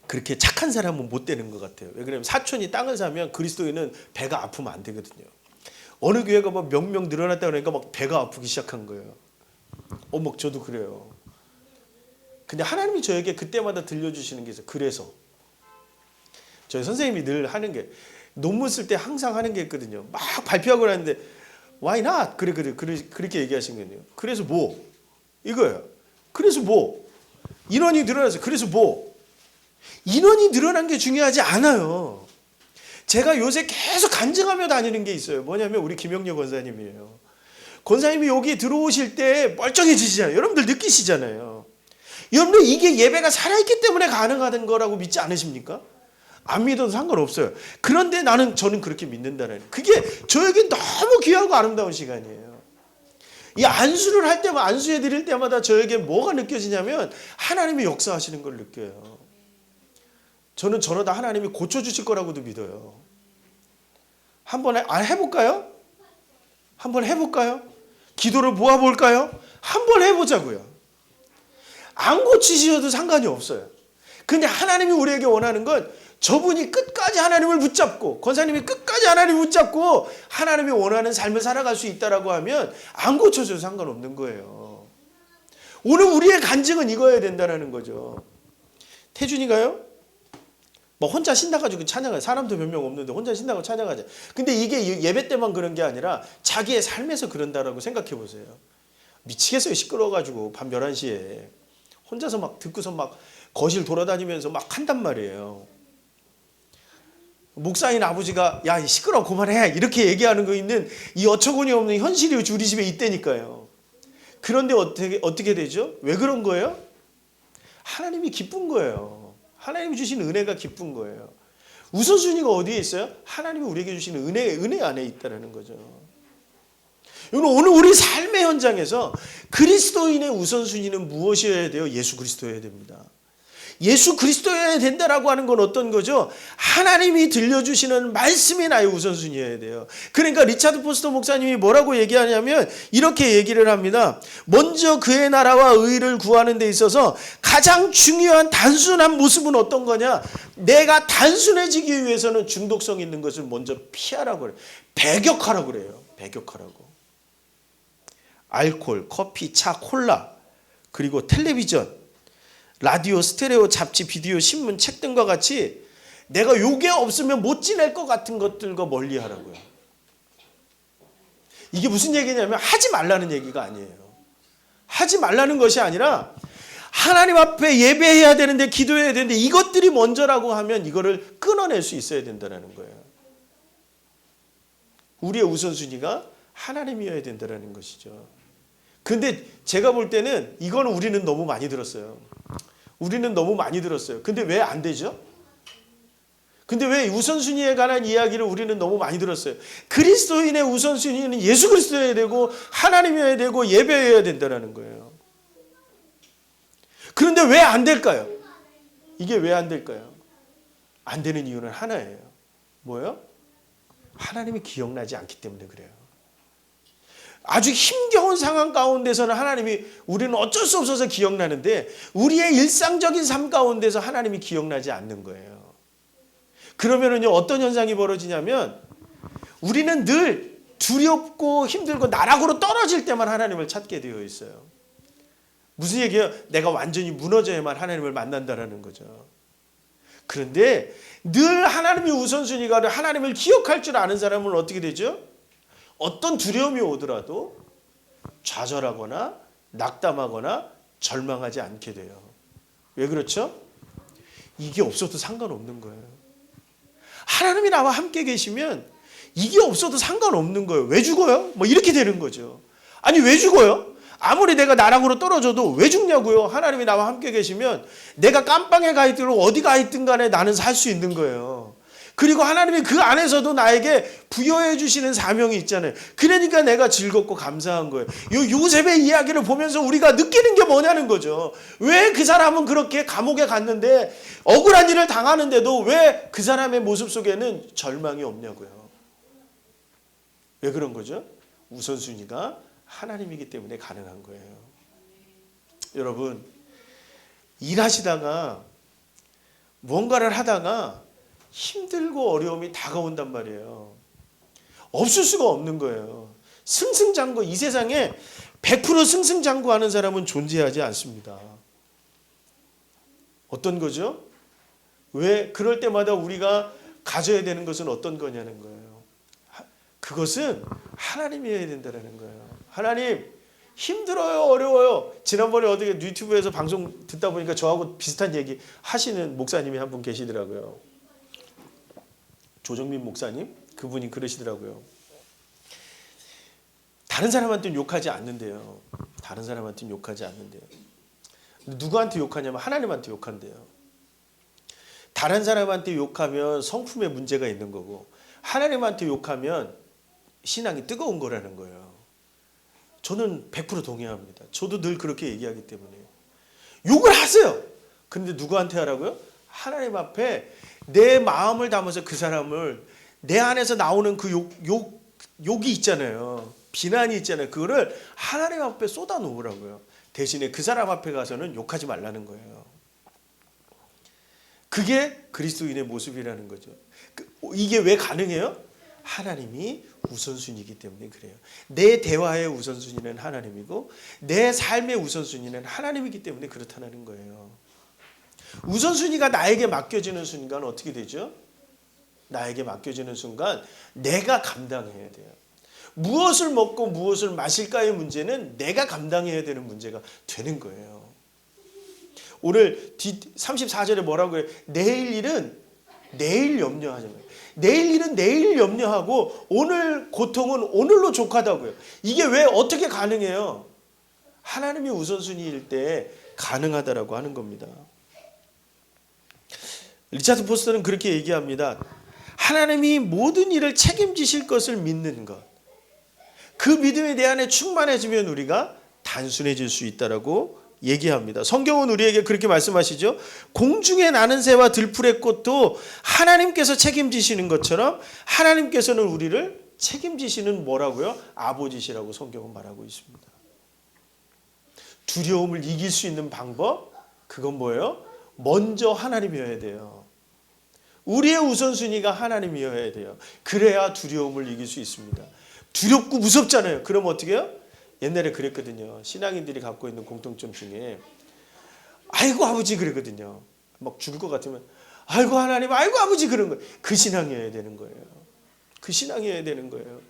그렇게 착한 사람은 못 되는 것 같아요. 왜 그러냐면 사촌이 땅을 사면 그리스도인은 배가 아프면 안 되거든요. 어느 교회가 막 몇 명 늘어났다 그러니까 막 배가 아프기 시작한 거예요. 막 저도 그래요. 근데 하나님이 저에게 그때마다 들려주시는 게 있어요. 그래서 저희 선생님이 늘 하는 게 논문 쓸 때 항상 하는 게 있거든요. 막 발표하고 하는데 Why not? 그렇게 얘기하신 거예요. 그래서 뭐? 이거예요. 그래서 뭐? 인원이 늘어나서 그래서 뭐? 인원이 늘어난 게 중요하지 않아요. 제가 요새 계속 간증하며 다니는 게 있어요. 뭐냐면 우리 김영렬 권사님이에요. 권사님이 여기 들어오실 때 멀쩡해지시잖아요. 여러분들 느끼시잖아요. 여러분들 이게 예배가 살아있기 때문에 가능한 거라고 믿지 않으십니까? 안 믿어도 상관없어요. 그런데 저는 그렇게 믿는다는 그게 저에게 너무 귀하고 아름다운 시간이에요. 이 안수를 할 때마다 안수해 드릴 때마다 저에게 뭐가 느껴지냐면 하나님이 역사하시는 걸 느껴요. 저는 저러다 하나님이 고쳐주실 거라고도 믿어요. 한번 해볼까요? 한번 해볼까요? 기도를 모아볼까요? 한번 해보자고요. 안 고치셔도 상관이 없어요. 근데 하나님이 우리에게 원하는 건 저분이 끝까지 하나님을 붙잡고 권사님이 끝까지 하나님을 붙잡고 하나님이 원하는 삶을 살아갈 수 있다라고 하면 안 고쳐줘도 상관없는 거예요. 오늘 우리의 간증은 이거여야 된다는 거죠. 태준이가요? 뭐 혼자 신나가지고 찬양하자. 사람도 몇 명 없는데 혼자 신나고 찬양하자. 근데 이게 예배 때만 그런 게 아니라 자기의 삶에서 그런다라고 생각해 보세요. 미치겠어요. 시끄러워가지고 밤 11시에 혼자서 막 듣고서 막 거실 돌아다니면서 막 한단 말이에요. 목사인 아버지가 야 시끄러워 그만해 이렇게 얘기하는 거 있는 이 어처구니 없는 현실이 우리 집에 있다니까요. 그런데 어떻게 되죠? 왜 그런 거예요? 하나님이 기쁜 거예요. 하나님이 주신 은혜가 기쁜 거예요. 우선순위가 어디에 있어요? 하나님이 우리에게 주시는 은혜 안에 있다는 거죠. 오늘 우리 삶의 현장에서 그리스도인의 우선순위는 무엇이어야 돼요? 예수 그리스도여야 됩니다. 예수 그리스도여야 된다라고 하는 건 어떤 거죠? 하나님이 들려주시는 말씀이 나의 우선순위여야 돼요. 그러니까 리차드 포스터 목사님이 뭐라고 얘기하냐면 이렇게 얘기를 합니다. 먼저 그의 나라와 의를 구하는 데 있어서 가장 중요한 단순한 모습은 어떤 거냐? 내가 단순해지기 위해서는 중독성 있는 것을 먼저 피하라고 그래요. 배격하라고 그래요. 배격하라고. 알코올, 커피, 차, 콜라, 그리고 텔레비전, 라디오, 스테레오, 잡지, 비디오, 신문, 책 등과 같이 내가 요게 없으면 못 지낼 것 같은 것들과 멀리 하라고요. 이게 무슨 얘기냐면 하지 말라는 얘기가 아니에요. 하지 말라는 것이 아니라 하나님 앞에 예배해야 되는데 기도해야 되는데 이것들이 먼저라고 하면 이거를 끊어낼 수 있어야 된다는 거예요. 우리의 우선순위가 하나님이어야 된다는 것이죠. 근데 제가 볼 때는 이거는 우리는 너무 많이 들었어요. 우리는 너무 많이 들었어요. 근데 왜 안 되죠? 근데 왜 우선순위에 관한 이야기를 우리는 너무 많이 들었어요? 그리스도인의 우선순위는 예수 그리스도여야 되고 하나님이어야 되고 예배여야 된다는 거예요. 그런데 왜 안 될까요? 이게 왜 안 될까요? 안 되는 이유는 하나예요. 뭐예요? 하나님이 기억나지 않기 때문에 그래요. 아주 힘겨운 상황 가운데서는 하나님이 우리는 어쩔 수 없어서 기억나는데 우리의 일상적인 삶 가운데서 하나님이 기억나지 않는 거예요. 그러면은요 어떤 현상이 벌어지냐면 우리는 늘 두렵고 힘들고 나락으로 떨어질 때만 하나님을 찾게 되어 있어요. 무슨 얘기예요? 내가 완전히 무너져야만 하나님을 만난다라는 거죠. 그런데 늘 하나님이 우선순위가 하나님을 기억할 줄 아는 사람은 어떻게 되죠? 어떤 두려움이 오더라도 좌절하거나 낙담하거나 절망하지 않게 돼요. 왜 그렇죠? 이게 없어도 상관없는 거예요. 하나님이 나와 함께 계시면 이게 없어도 상관없는 거예요. 왜 죽어요? 뭐 이렇게 되는 거죠. 아니 왜 죽어요? 아무리 내가 나락으로 떨어져도 왜 죽냐고요? 하나님이 나와 함께 계시면 내가 깜빵에 가 있든 어디 가 있든 간에 나는 살 수 있는 거예요. 그리고 하나님이 그 안에서도 나에게 부여해 주시는 사명이 있잖아요. 그러니까 내가 즐겁고 감사한 거예요. 요셉의 이야기를 보면서 우리가 느끼는 게 뭐냐는 거죠. 왜 그 사람은 그렇게 감옥에 갔는데 억울한 일을 당하는데도 왜 그 사람의 모습 속에는 절망이 없냐고요. 왜 그런 거죠? 우선순위가 하나님이기 때문에 가능한 거예요. 여러분 일하시다가 뭔가를 하다가 힘들고 어려움이 다가온단 말이에요. 없을 수가 없는 거예요. 승승장구 이 세상에 100% 승승장구하는 사람은 존재하지 않습니다. 어떤 거죠? 왜 그럴 때마다 우리가 가져야 되는 것은 어떤 거냐는 거예요. 그것은 하나님이어야 된다는 거예요. 하나님 힘들어요 어려워요. 지난번에 어떻게 유튜브에서 방송 듣다 보니까 저하고 비슷한 얘기 하시는 목사님이 한 분 계시더라고요. 조정민 목사님 그분이 그러시더라고요. 다른 사람한테는 욕하지 않는데요. 다른 사람한테는 욕하지 않는데요. 누구한테 욕하냐면 하나님한테 욕한대요. 다른 사람한테 욕하면 성품에 문제가 있는 거고 하나님한테 욕하면 신앙이 뜨거운 거라는 거예요. 저는 100% 동의합니다. 저도 늘 그렇게 얘기하기 때문에 욕을 하세요. 그런데 누구한테 하라고요? 하나님 앞에 내 마음을 담아서 그 사람을 내 안에서 나오는 그 욕이 있잖아요. 비난이 있잖아요. 그거를 하나님 앞에 쏟아 놓으라고요. 대신에 그 사람 앞에 가서는 욕하지 말라는 거예요. 그게 그리스도인의 모습이라는 거죠. 이게 왜 가능해요? 하나님이 우선순위이기 때문에 그래요. 내 대화의 우선순위는 하나님이고 내 삶의 우선순위는 하나님이기 때문에 그렇다는 거예요. 우선순위가 나에게 맡겨지는 순간 어떻게 되죠? 나에게 맡겨지는 순간 내가 감당해야 돼요. 무엇을 먹고 무엇을 마실까의 문제는 내가 감당해야 되는 문제가 되는 거예요. 오늘 뒤 34절에 뭐라고 해요? 내일 일은 내일 염려하자고요. 내일 일은 내일 염려하고 오늘 고통은 오늘로 족하다고요. 이게 왜 어떻게 가능해요? 하나님이 우선순위일 때 가능하다라고 하는 겁니다. 리차드 포스터는 그렇게 얘기합니다. 하나님이 모든 일을 책임지실 것을 믿는 것. 그 믿음이 내 안에 충만해지면 우리가 단순해질 수 있다라고 얘기합니다. 성경은 우리에게 그렇게 말씀하시죠. 공중에 나는 새와 들풀의 꽃도 하나님께서 책임지시는 것처럼 하나님께서는 우리를 책임지시는 뭐라고요? 아버지시라고 성경은 말하고 있습니다. 두려움을 이길 수 있는 방법, 그건 뭐예요? 먼저 하나님이어야 돼요. 우리의 우선순위가 하나님이어야 돼요. 그래야 두려움을 이길 수 있습니다. 두렵고 무섭잖아요. 그럼 어떻게 해요? 옛날에 그랬거든요. 신앙인들이 갖고 있는 공통점 중에 아이고 아버지 그러거든요. 막 죽을 것 같으면 아이고 하나님, 아이고 아버지 그런 거예요. 그 신앙이어야 되는 거예요. 그 신앙이어야 되는 거예요.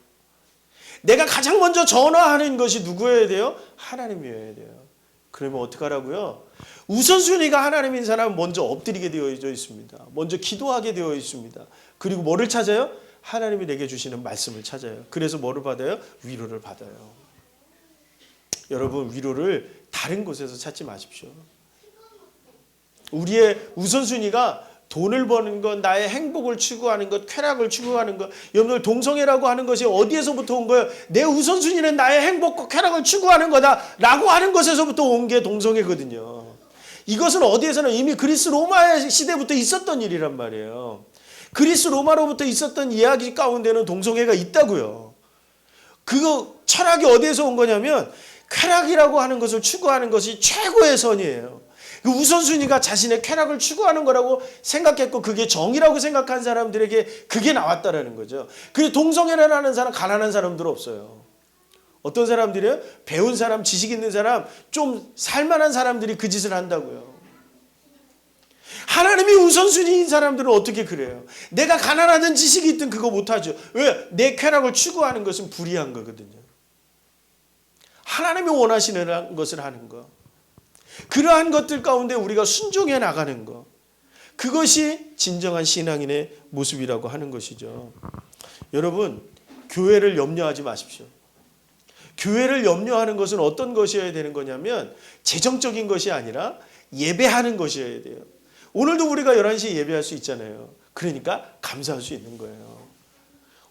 내가 가장 먼저 전화하는 것이 누구여야 돼요? 하나님이어야 돼요. 그러면 어떡하라고요? 우선순위가 하나님인 사람은 먼저 엎드리게 되어 있습니다. 먼저 기도하게 되어 있습니다. 그리고 뭐를 찾아요? 하나님이 내게 주시는 말씀을 찾아요. 그래서 뭐를 받아요? 위로를 받아요. 여러분, 위로를 다른 곳에서 찾지 마십시오. 우리의 우선순위가 돈을 버는 것, 나의 행복을 추구하는 것, 쾌락을 추구하는 것, 여러분들 동성애라고 하는 것이 어디에서부터 온 거예요? 내 우선순위는 나의 행복과 쾌락을 추구하는 거다라고 하는 것에서부터 온 게 동성애거든요. 이것은 어디에서는 이미 그리스 로마 시대부터 있었던 일이란 말이에요. 그리스 로마로부터 있었던 이야기 가운데는 동성애가 있다고요. 그거 철학이 어디에서 온 거냐면 쾌락이라고 하는 것을 추구하는 것이 최고의 선이에요. 그 우선순위가 자신의 쾌락을 추구하는 거라고 생각했고 그게 정의라고 생각한 사람들에게 그게 나왔다라는 거죠. 그 동성애를 하는 사람, 가난한 사람들 없어요. 어떤 사람들이요? 배운 사람, 지식 있는 사람, 좀 살만한 사람들이 그 짓을 한다고요. 하나님이 우선순위인 사람들은 어떻게 그래요? 내가 가난하든 지식이 있든 그거 못하죠. 왜? 내 쾌락을 추구하는 것은 불의한 거거든요. 하나님이 원하시는 것을 하는 거. 그러한 것들 가운데 우리가 순종해 나가는 것. 그것이 진정한 신앙인의 모습이라고 하는 것이죠. 여러분, 교회를 염려하지 마십시오. 교회를 염려하는 것은 어떤 것이어야 되는 거냐면 재정적인 것이 아니라 예배하는 것이어야 돼요. 오늘도 우리가 11시에 예배할 수 있잖아요. 그러니까 감사할 수 있는 거예요.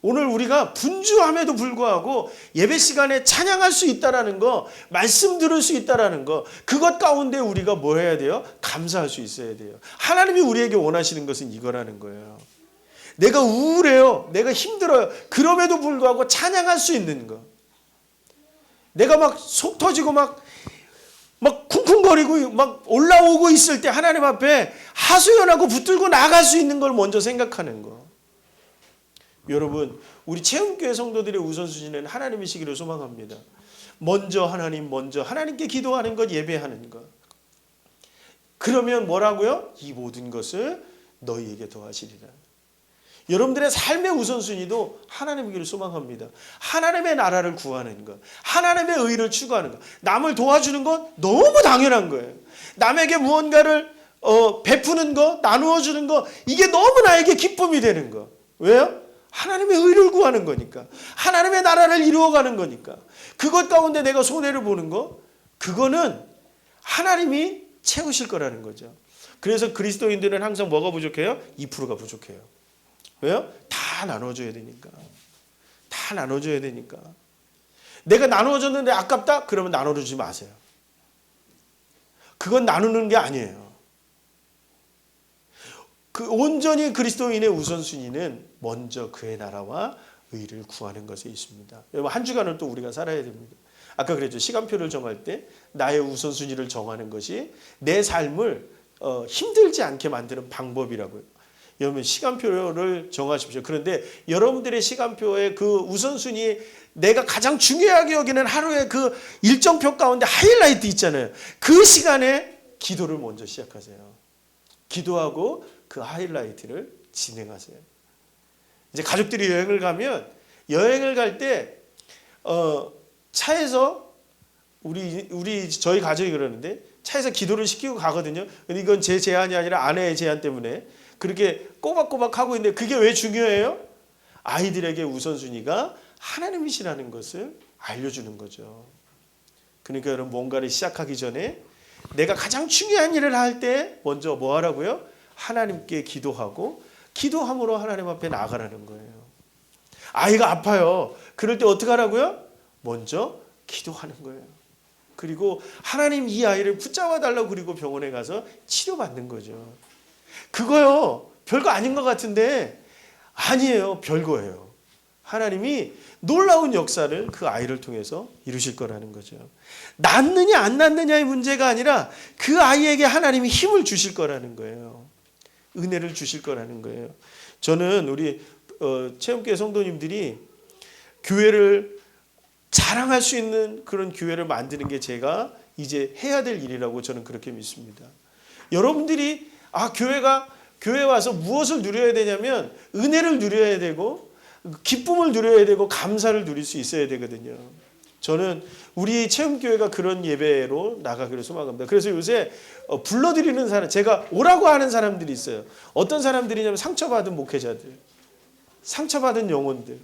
오늘 우리가 분주함에도 불구하고 예배 시간에 찬양할 수 있다라는 거, 말씀 들을 수 있다라는 거, 그것 가운데 우리가 뭐 해야 돼요? 감사할 수 있어야 돼요. 하나님이 우리에게 원하시는 것은 이거라는 거예요. 내가 우울해요. 내가 힘들어요. 그럼에도 불구하고 찬양할 수 있는 거. 내가 막 속 터지고 막 쿵쿵거리고 막 올라오고 있을 때 하나님 앞에 하소연하고 붙들고 나갈 수 있는 걸 먼저 생각하는 거. 여러분, 우리 체험교회 성도들의 우선순위는 하나님이시기를 소망합니다. 먼저 하나님께 기도하는 것, 예배하는 것. 그러면 뭐라고요? 이 모든 것을 너희에게 더하시리라. 여러분들의 삶의 우선순위도 하나님이기를 소망합니다. 하나님의 나라를 구하는 것, 하나님의 의를 추구하는 것, 남을 도와주는 것 너무 당연한 거예요. 남에게 무언가를 베푸는 것, 나누어 주는 것, 이게 너무 나에게 기쁨이 되는 것. 왜요? 하나님의 의를 구하는 거니까. 하나님의 나라를 이루어가는 거니까. 그것 가운데 내가 손해를 보는 거, 그거는 하나님이 채우실 거라는 거죠. 그래서 그리스도인들은 항상 뭐가 부족해요? 2%가 부족해요. 왜요? 다 나눠줘야 되니까. 다 나눠줘야 되니까. 내가 나눠줬는데 아깝다? 그러면 나눠주지 마세요. 그건 나누는 게 아니에요. 그 온전히 그리스도인의 우선순위는 먼저 그의 나라와 의를 구하는 것에 있습니다. 여러분, 한 주간을 또 우리가 살아야 됩니다. 아까 그랬죠. 시간표를 정할 때 나의 우선순위를 정하는 것이 내 삶을 힘들지 않게 만드는 방법이라고요. 여러분, 시간표를 정하십시오. 그런데 여러분들의 시간표의 그 우선순위, 내가 가장 중요하게 여기는 하루의 그 일정표 가운데 하이라이트 있잖아요. 그 시간에 기도를 먼저 시작하세요. 기도하고 그 하이라이트를 진행하세요. 이제 가족들이 여행을 가면, 여행을 갈 때 차에서 저희 가족이 그러는데 차에서 기도를 시키고 가거든요. 근데 이건 제 제안이 아니라 아내의 제안 때문에 그렇게 꼬박꼬박 하고 있는데 그게 왜 중요해요? 아이들에게 우선순위가 하나님이시라는 것을 알려주는 거죠. 그러니까 여러분 뭔가를 시작하기 전에 내가 가장 중요한 일을 할 때 먼저 뭐 하라고요? 하나님께 기도하고 기도함으로 하나님 앞에 나아가라는 거예요. 아이가 아파요. 그럴 때 어떻게 하라고요? 먼저 기도하는 거예요. 그리고 하나님 이 아이를 붙잡아 달라고 그리고 병원에 가서 치료받는 거죠. 그거요. 별거 아닌 것 같은데 아니에요. 별거예요. 하나님이 놀라운 역사를 그 아이를 통해서 이루실 거라는 거죠. 낫느냐 안 낫느냐의 문제가 아니라 그 아이에게 하나님이 힘을 주실 거라는 거예요. 은혜를 주실 거라는 거예요. 저는 우리 체험교회 성도님들이 교회를 자랑할 수 있는 그런 교회를 만드는 게 제가 이제 해야 될 일이라고 저는 그렇게 믿습니다. 여러분들이 교회 와서 무엇을 누려야 되냐면 은혜를 누려야 되고 기쁨을 누려야 되고 감사를 누릴 수 있어야 되거든요. 저는 우리 체험교회가 그런 예배로 나가기를 소망합니다. 그래서 요새 불러드리는 사람, 제가 오라고 하는 사람들이 있어요. 어떤 사람들이냐면 상처받은 목회자들, 상처받은 영혼들,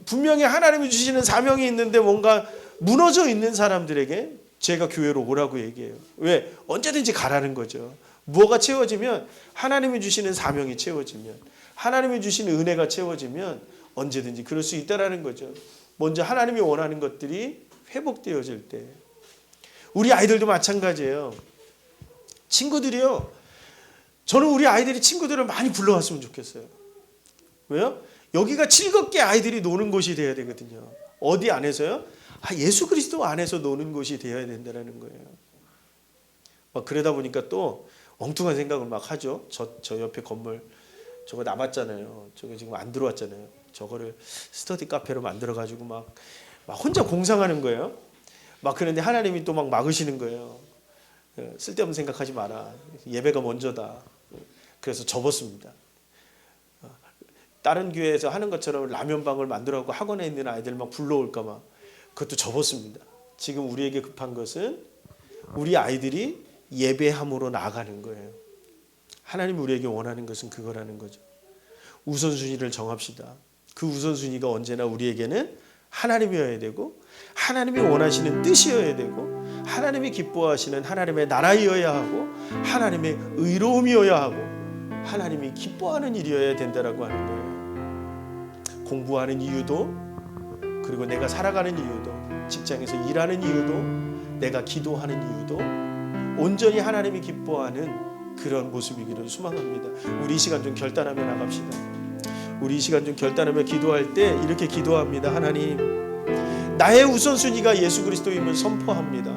분명히 하나님이 주시는 사명이 있는데 뭔가 무너져 있는 사람들에게 제가 교회로 오라고 얘기해요. 왜? 언제든지 가라는 거죠. 뭐가 채워지면 하나님이 주시는 사명이 채워지면 하나님이 주시는 은혜가 채워지면 언제든지 그럴 수 있다라는 거죠. 먼저 하나님이 원하는 것들이 회복되어질 때 우리 아이들도 마찬가지예요. 친구들이요. 저는 우리 아이들이 친구들을 많이 불러왔으면 좋겠어요. 왜요? 여기가 즐겁게 아이들이 노는 곳이 되어야 되거든요. 어디 안에서요? 예수 그리스도 안에서 노는 곳이 되어야 된다는 거예요. 막 그러다 보니까 또 엉뚱한 생각을 막 하죠. 저 옆에 건물 저거 남았잖아요. 저거 지금 안 들어왔잖아요. 저거를 스터디 카페로 만들어가지고 막 혼자 공상하는 거예요. 막 그런데 하나님이 또 막 막으시는 거예요. 쓸데없는 생각하지 마라. 예배가 먼저다. 그래서 접었습니다. 다른 교회에서 하는 것처럼 라면방을 만들어갖고 학원에 있는 아이들 막 불러올까 봐 그것도 접었습니다. 지금 우리에게 급한 것은 우리 아이들이 예배함으로 나아가는 거예요. 하나님이 우리에게 원하는 것은 그거라는 거죠. 우선순위를 정합시다. 그 우선순위가 언제나 우리에게는 하나님이어야 되고 하나님이 원하시는 뜻이어야 되고 하나님이 기뻐하시는 하나님의 나라이어야 하고 하나님의 의로움이어야 하고 하나님이 기뻐하는 일이어야 된다라고 하는 거예요. 공부하는 이유도 그리고 내가 살아가는 이유도 직장에서 일하는 이유도 내가 기도하는 이유도 온전히 하나님이 기뻐하는 그런 모습이기를 소망합니다. 우리 이 시간 좀 결단하며 나갑시다. 우리 이 시간 좀 결단하며 기도할 때 이렇게 기도합니다. 하나님, 나의 우선순위가 예수 그리스도임을 선포합니다.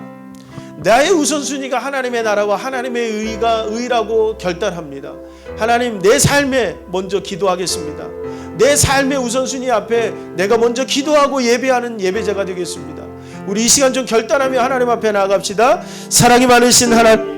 나의 우선순위가 하나님의 나라와 하나님의 의라고 결단합니다. 하나님, 내 삶에 먼저 기도하겠습니다. 내 삶의 우선순위 앞에 내가 먼저 기도하고 예배하는 예배자가 되겠습니다. 우리 이 시간 좀 결단하며 하나님 앞에 나아갑시다. 사랑이 많으신 하나님,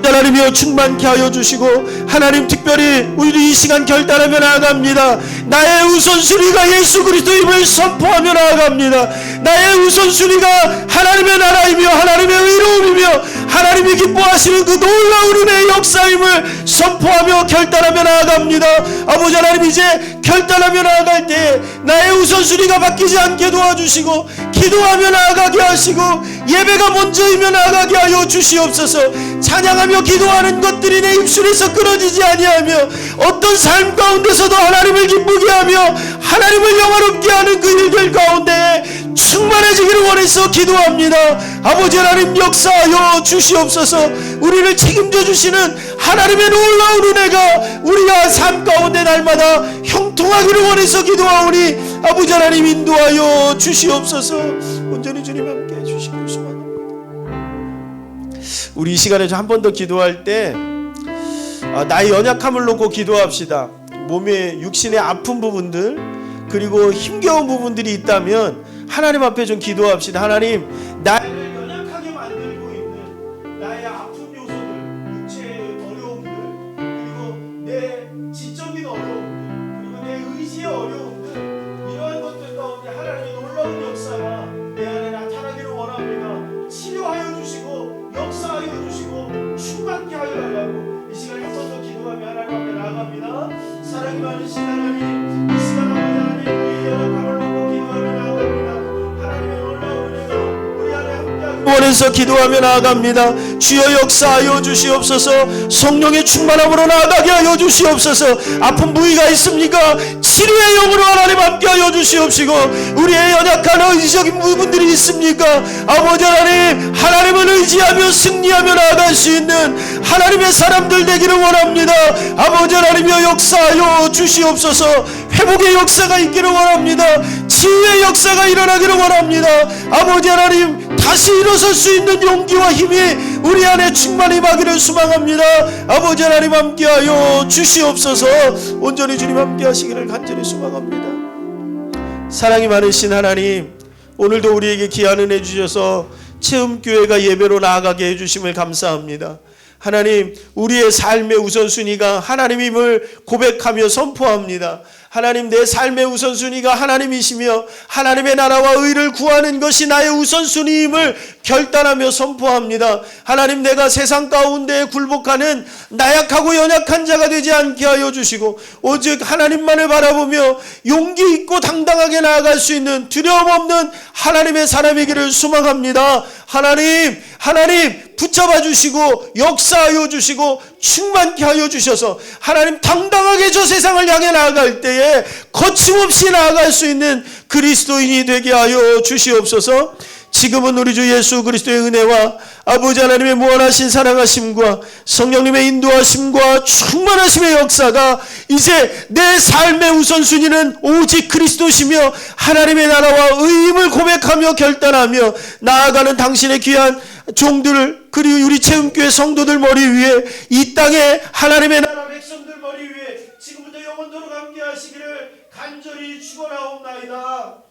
하나님이여 충만케 하여 주시고 하나님 특별히 우리 이 시간 결단하며 나아갑니다. 나의 우선순위가 예수 그리스도임을 선포하며 나아갑니다. 나의 우선순위가 하나님의 나라이며 하나님의 의로움이며 하나님이 기뻐하시는 그 놀라운 은혜의 역사임을 선포하며 결단하며 나아갑니다. 아버지 하나님, 이제 결단하며 나아갈 때 나의 우선순위가 바뀌지 않게 도와주시고 기도하며 나아가게 하시고 예배가 먼저이며 나아가게 하여 주시옵소서. 찬양하며 기도하는 것들이 내 입술에서 끊어지지 아니하며 어떤 삶 가운데서도 하나님을 기쁘게 하며 하나님을 영화롭게 하는 그 일들 가운데 충만해지기를 원해서 기도합니다. 아버지 하나님, 역사하여 주시옵소서. 우리를 책임져 주시는 하나님의 놀라운 은혜가 우리가 삶 가운데 날마다 형통하기를 원해서 기도하오니 아버지 하나님 인도하여 주시옵소서. 온전히 주님 함께 해주시길 소망합니다. 우리 이 시간에 한 번 더 기도할 때 나의 연약함을 놓고 기도합시다. 몸의 육신의 아픈 부분들 그리고 힘겨운 부분들이 있다면 하나님 앞에 좀 기도합시다. 하나님, 나를 연약하게 만들고 있는 나의 아픈 요소들, 육체의 어려움들 그리고 내 어려움들, 이러한 것들 가운데 하나님의 놀라운 역사가 내 안에 나타나기를 원합니다. 치료하여 주시고 역사하여 주시고 충만케 하여 달라고 이 시간에 한 번 더 기도하며 하나님 앞에 나아갑니다. 사랑이 많으신 하나님, 이 시간 아버지 하나님, 우리의 연약함을 놓고 기도하며 나아갑니다. 하나님의 놀라운 은혜가 우리 안에 함께하기 원해서 기도하며 나아갑니다. 주여 역사하여 주시옵소서. 성령의 충만함으로 나아가게 하여 주시옵소서. 아픈 부위가 있습니까? 치료의 영으로 하나님 함께하여 주시옵시고, 우리의 연약한 의지적인 부분들이 있습니까? 아버지 하나님, 하나님을 의지하며 승리하며 나아갈 수 있는 하나님의 사람들 되기를 원합니다. 아버지 하나님이여 역사하여 주시옵소서. 회복의 역사가 있기를 원합니다. 치유의 역사가 일어나기를 원합니다. 아버지 하나님, 다시 일어설 수 있는 용기와 힘이 우리 안에 충만히 임하기를 소망합니다. 아버지 하나님 함께하여 주시옵소서. 온전히 주님 함께하시기를 간절히 소망합니다. 사랑이 많으신 하나님, 오늘도 우리에게 귀한 은혜 주셔서 체험교회가 예배로 나아가게 해주심을 감사합니다. 하나님, 우리의 삶의 우선순위가 하나님임을 고백하며 선포합니다. 하나님, 내 삶의 우선순위가 하나님이시며 하나님의 나라와 의를 구하는 것이 나의 우선순위임을 결단하며 선포합니다. 하나님, 내가 세상 가운데 굴복하는 나약하고 연약한 자가 되지 않게 하여 주시고, 오직 하나님만을 바라보며 용기 있고 당당하게 나아갈 수 있는 두려움 없는 하나님의 사람이기를 소망합니다. 하나님 붙잡아 주시고 역사하여 주시고 충만케 하여 주셔서 하나님 당당하게 저 세상을 향해 나아갈 때에 거침없이 나아갈 수 있는 그리스도인이 되게 하여 주시옵소서. 지금은 우리 주 예수 그리스도의 은혜와 아버지 하나님의 무한하신 사랑하심과 성령님의 인도하심과 충만하심의 역사가 이제 내 삶의 우선순위는 오직 그리스도시며 하나님의 나라와 의임을 고백하며 결단하며 나아가는 당신의 귀한 종들, 그리고 우리 체험교회 성도들 머리 위에, 이 땅에 하나님의 나라 백성들 머리 위에 지금부터 영원토록 함께 하시기를 간절히 축원하옵나이다.